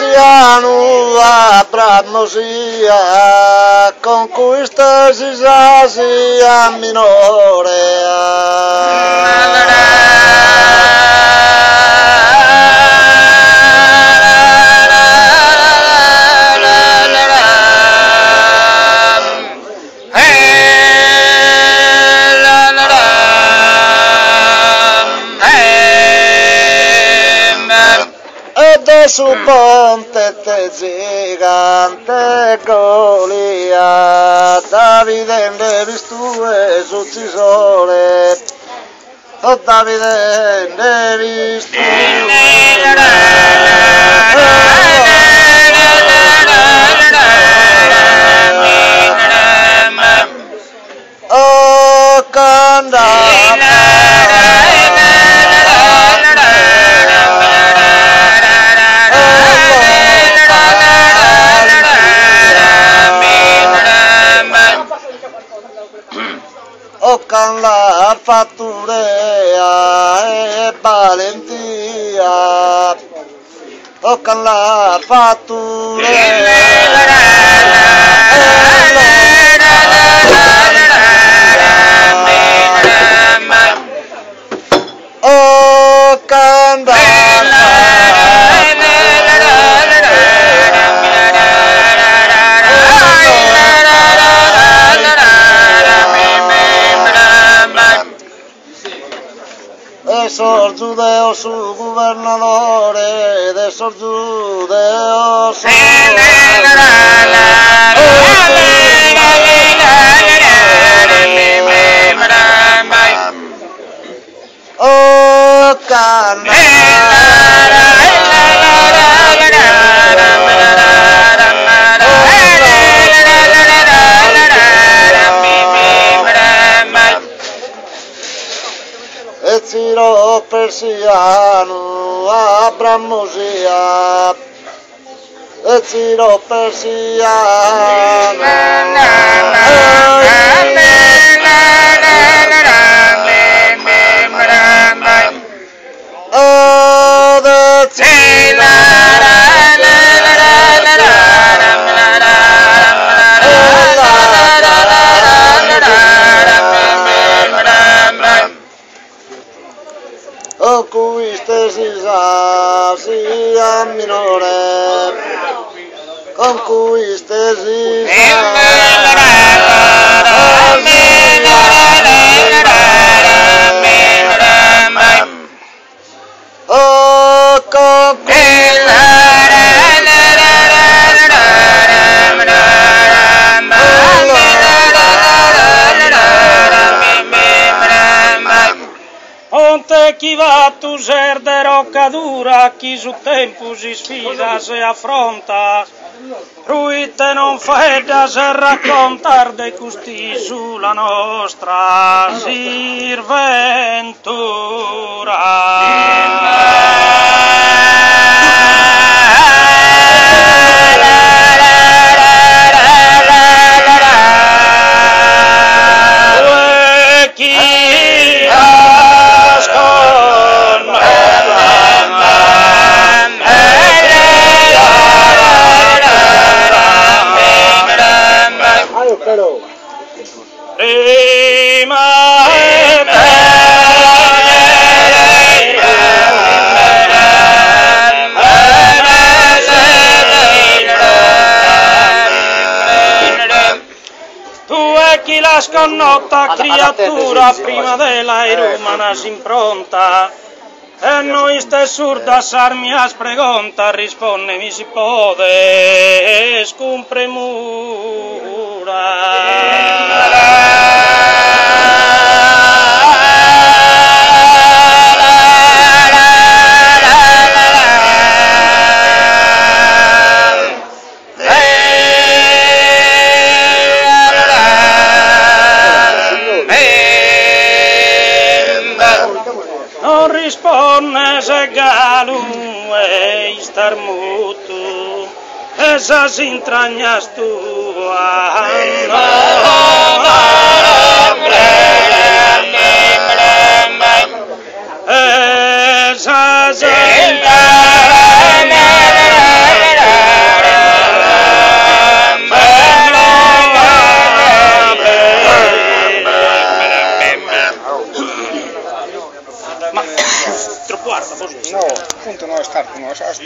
persiano a bramosia, conquista Asia minore. Su ponte te gigante Golia, Davide ne vistu es uccisore, o Davide ne vistu o candata. Con la fatturea e valentia, con la fatturea o esos judeos su gobernadores, de esos judeos su Ciro persiano a bramosia, Ciro persiano Asia minore, conquista chi va tu ser de rocca dura, chi su tempo si sfida se affronta, ruite non fedda se raccontar de custi sulla nostra chi la sconnota criatura prima della umana si impronta e noi ste surdas armias pregonta risponde mi si pode non risponde se galu e star mutu esas entrañas tua esas entrañas carta, não achaste?